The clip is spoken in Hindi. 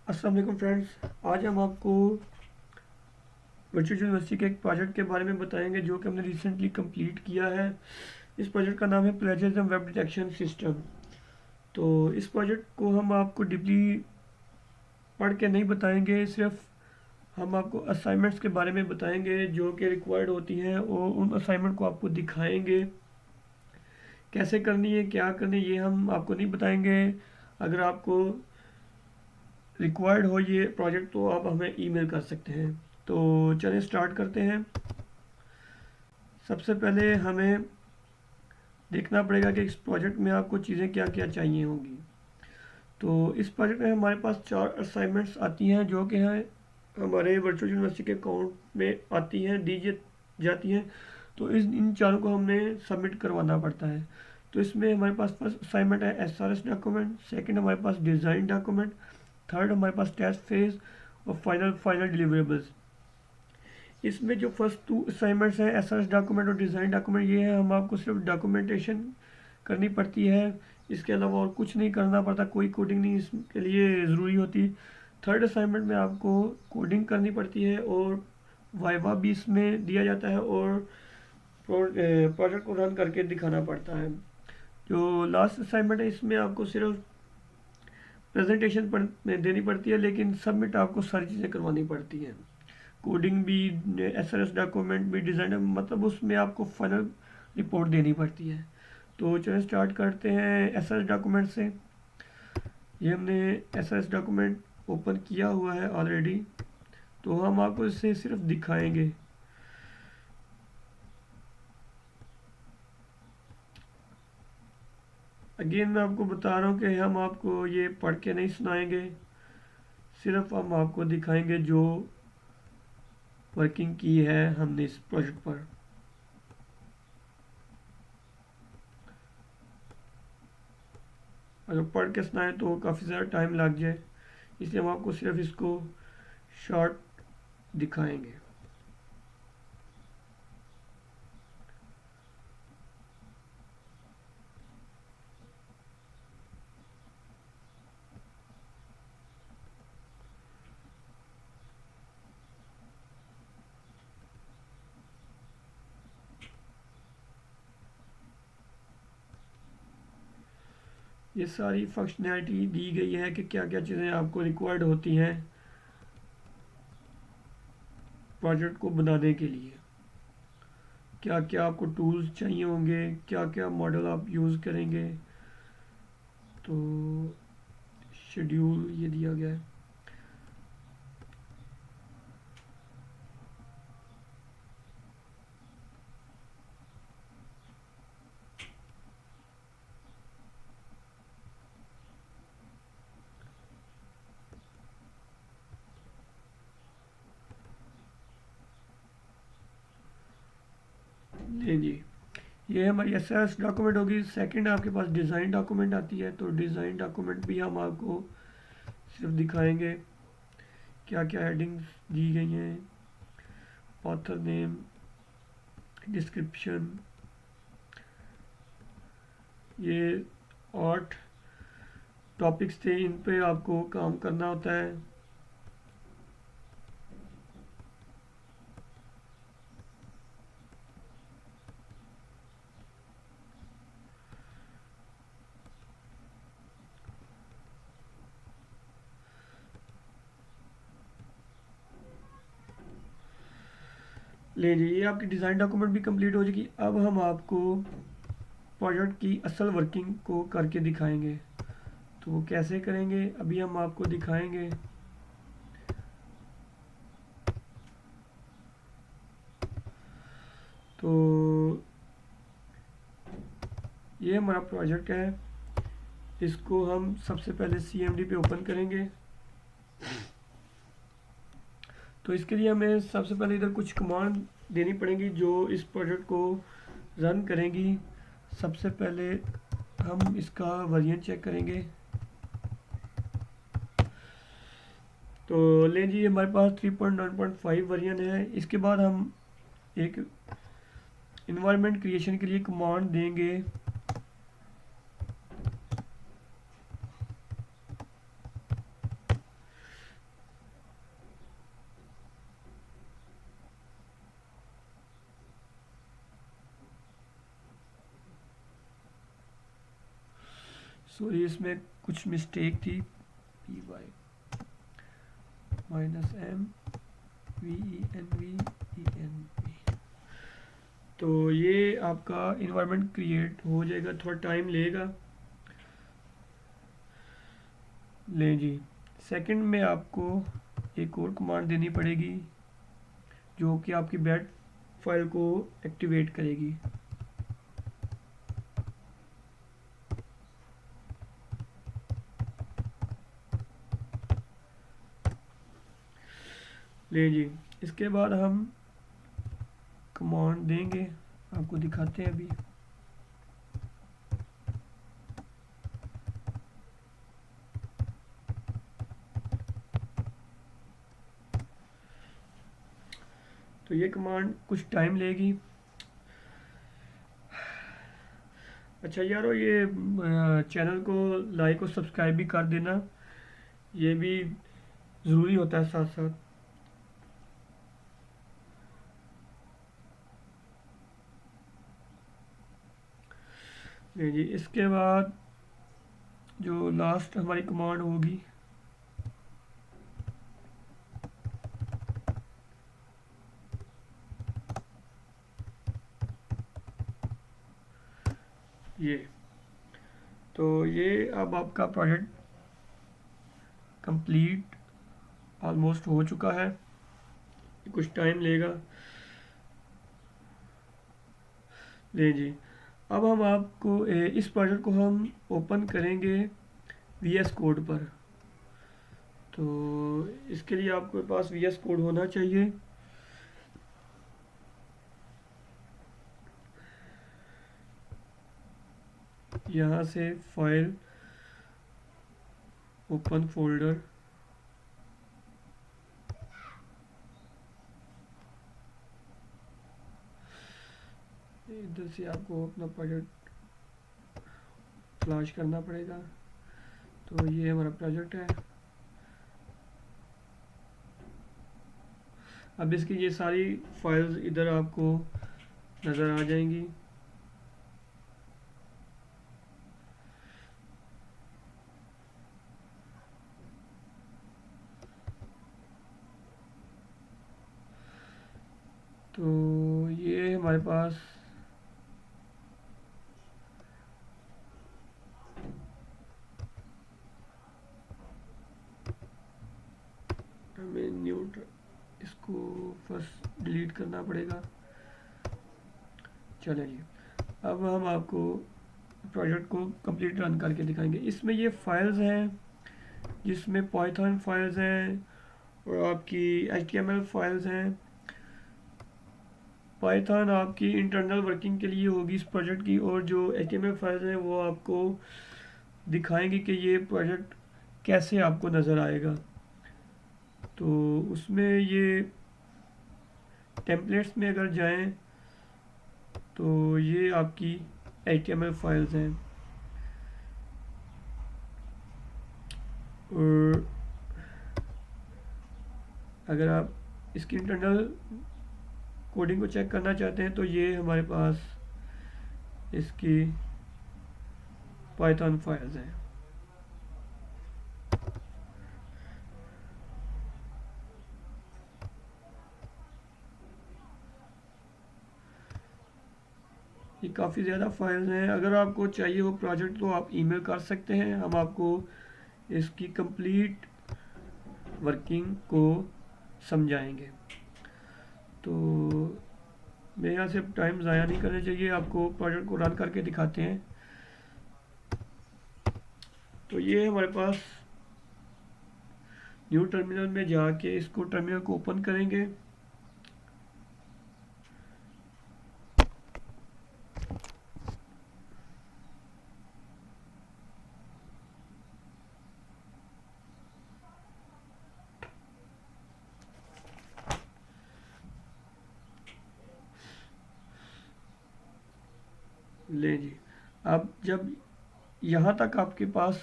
अस्सलाम वालेकुम फ्रेंड्स। आज हम आपको वर्चुअल यूनिवर्सिटी के एक प्रोजेक्ट के बारे में बताएंगे जो कि हमने रिसेंटली कंप्लीट किया है। इस प्रोजेक्ट का नाम है प्लेजरिज्म वेब डिटेक्शन सिस्टम। तो इस प्रोजेक्ट को हम आपको डीपली पढ़ के नहीं बताएंगे, सिर्फ हम आपको असाइनमेंट्स के बारे में बताएंगे जो कि रिक्वायर्ड होती हैं, और उन असाइनमेंट को आपको दिखाएंगे कैसे करनी है, क्या करनी है, ये हम आपको नहीं बताएंगे। अगर आपको रिक्वायर्ड हो ये प्रोजेक्ट तो आप हमें ईमेल कर सकते हैं। तो चलिए स्टार्ट करते हैं। सबसे पहले हमें देखना पड़ेगा कि इस प्रोजेक्ट में आपको चीज़ें क्या क्या चाहिए होंगी। तो इस प्रोजेक्ट में हमारे पास 4 असाइनमेंट्स आती हैं जो कि हैं हमारे वर्चुअल यूनिवर्सिटी के अकाउंट में आती हैं, दी जाती हैं। तो इन चारों को हमने सबमिट करवाना पड़ता है। तो इसमें हमारे पास फर्स्ट असाइनमेंट है एसआरएस डॉक्यूमेंट, सेकंड हमारे पास डिज़ाइन डॉक्यूमेंट, थर्ड हमारे पास टेस्ट फेज, और फाइनल डिलीवरेबल्स। इसमें जो फर्स्ट 2 असाइनमेंट्स हैं एसआरएस डॉक्यूमेंट और डिज़ाइन डॉक्यूमेंट, ये है हम आपको सिर्फ डॉक्यूमेंटेशन करनी पड़ती है, इसके अलावा और कुछ नहीं करना पड़ता, कोई कोडिंग नहीं इसके लिए ज़रूरी होती। थर्ड असाइनमेंट में आपको कोडिंग करनी पड़ती है और वाइवा भी इसमें दिया जाता है, और प्रोजेक्ट को रन करके दिखाना पड़ता है। जो लास्ट असाइनमेंट है इसमें आपको सिर्फ प्रेजेंटेशन देनी पड़ती है, लेकिन सबमिट आपको सारी चीज़ें करवानी पड़ती हैं, कोडिंग भी, एसआरएस डॉक्यूमेंट भी, डिज़ाइन, मतलब उसमें आपको फाइनल रिपोर्ट देनी पड़ती है। तो चलिए स्टार्ट करते हैं एसआरएस डॉक्यूमेंट से। ये हमने एसआरएस डॉक्यूमेंट ओपन किया हुआ है ऑलरेडी, तो हम आपको इसे सिर्फ दिखाएंगे। अगेन मैं आपको बता रहा हूँ कि हम आपको ये पढ़ के नहीं सुनाएंगे, सिर्फ हम आपको दिखाएंगे जो वर्किंग की है हमने इस प्रोजेक्ट पर। अगर पढ़ के सुनाएं तो काफ़ी ज़्यादा टाइम लग जाए, इसलिए हम आपको सिर्फ इसको शॉर्ट दिखाएंगे। ये सारी फंक्शनैलिटी दी गई है कि क्या क्या चीज़ें आपको रिक्वायर्ड होती हैं प्रोजेक्ट को बनाने के लिए, क्या क्या आपको टूल्स चाहिए होंगे, क्या क्या मॉडल आप यूज़ करेंगे। तो शेड्यूल ये दिया गया है। जी, ये हमारी एस डॉक्यूमेंट होगी। सेकंड आपके पास डिज़ाइन डॉक्यूमेंट आती है, तो डिज़ाइन डॉक्यूमेंट भी हम आपको सिर्फ दिखाएंगे क्या क्या हेडिंग्स दी गई हैं, ऑथर नेम, डिस्क्रिप्शन, ये 8 टॉपिक्स थे, इन पे आपको काम करना होता है। ले जी, ये आपकी डिज़ाइन डॉक्यूमेंट भी कंप्लीट हो जाएगी। अब हम आपको प्रोजेक्ट की असल वर्किंग को करके दिखाएंगे। तो वो कैसे करेंगे अभी हम आपको दिखाएंगे। तो ये हमारा प्रोजेक्ट है, इसको हम सबसे पहले CMD पे ओपन करेंगे। तो इसके लिए हमें सबसे पहले इधर कुछ कमांड देनी पड़ेगी जो इस प्रोजेक्ट को रन करेंगी। सबसे पहले हम इसका वर्जन चेक करेंगे। तो ले जी, हमारे पास 3.9.5 वर्जन है। इसके बाद हम एक इन्वायरमेंट क्रिएशन के लिए कमांड देंगे। सॉरी, इसमें कुछ मिस्टेक थी। P Y minus M V E N V. तो ये आपका इन्वायरमेंट क्रिएट हो जाएगा, थोड़ा टाइम लेगा। ले जी, सेकंड में आपको एक और कमांड देनी पड़ेगी जो कि आपकी बैट फाइल को एक्टिवेट करेगी। ले जी, इसके बाद हम कमांड देंगे, आपको दिखाते हैं अभी। तो ये कमांड कुछ टाइम लेगी। अच्छा यारो, ये चैनल को लाइक और सब्सक्राइब भी कर देना, ये भी ज़रूरी होता है साथ साथ। जी, इसके बाद जो लास्ट हमारी कमांड होगी, ये तो ये अब आपका प्रोजेक्ट कंप्लीट ऑलमोस्ट हो चुका है, कुछ टाइम लेगा। ले जी, अब हम आपको इस प्रोजेक्ट को हम ओपन करेंगे VS कोड पर। तो इसके लिए आपके पास VS कोड होना चाहिए। यहाँ से फाइल, ओपन फोल्डर, इधर से आपको अपना प्रोजेक्ट फ्लैश करना पड़ेगा। तो ये हमारा प्रोजेक्ट है। अब इसकी ये सारी फाइल्स इधर आपको नज़र आ जाएंगी। तो ये हमारे पास हमें इसको फर्स्ट डिलीट करना पड़ेगा। चलिए जी, अब हम आपको प्रोजेक्ट को कंप्लीट रन करके दिखाएंगे। इसमें ये फाइल्स हैं, जिसमें पाइथन फाइल्स हैं और आपकी HTML फाइल्स हैं। पाइथन आपकी इंटरनल वर्किंग के लिए होगी इस प्रोजेक्ट की, और जो HTML फाइल्स हैं वो आपको दिखाएंगे कि ये प्रोजेक्ट कैसे आपको नज़र आएगा। तो उसमें ये टेम्पलेट्स में अगर जाएं तो ये आपकी HTML फाइल्स हैं, और अगर आप इसकी इंटरनल कोडिंग को चेक करना चाहते हैं तो ये हमारे पास इसकी पाइथन फाइल्स हैं। ये काफ़ी ज़्यादा फाइल्स हैं। अगर आपको चाहिए हो प्रोजेक्ट तो आप ईमेल कर सकते हैं, हम आपको इसकी कंप्लीट वर्किंग को समझाएंगे। तो मेरे यहाँ से टाइम ज़ाया नहीं करना चाहिए, आपको प्रोजेक्ट को रन करके दिखाते हैं। तो ये हमारे पास न्यू टर्मिनल में जाके इसको टर्मिनल को ओपन करेंगे। ले जी, अब जब यहाँ तक आपके पास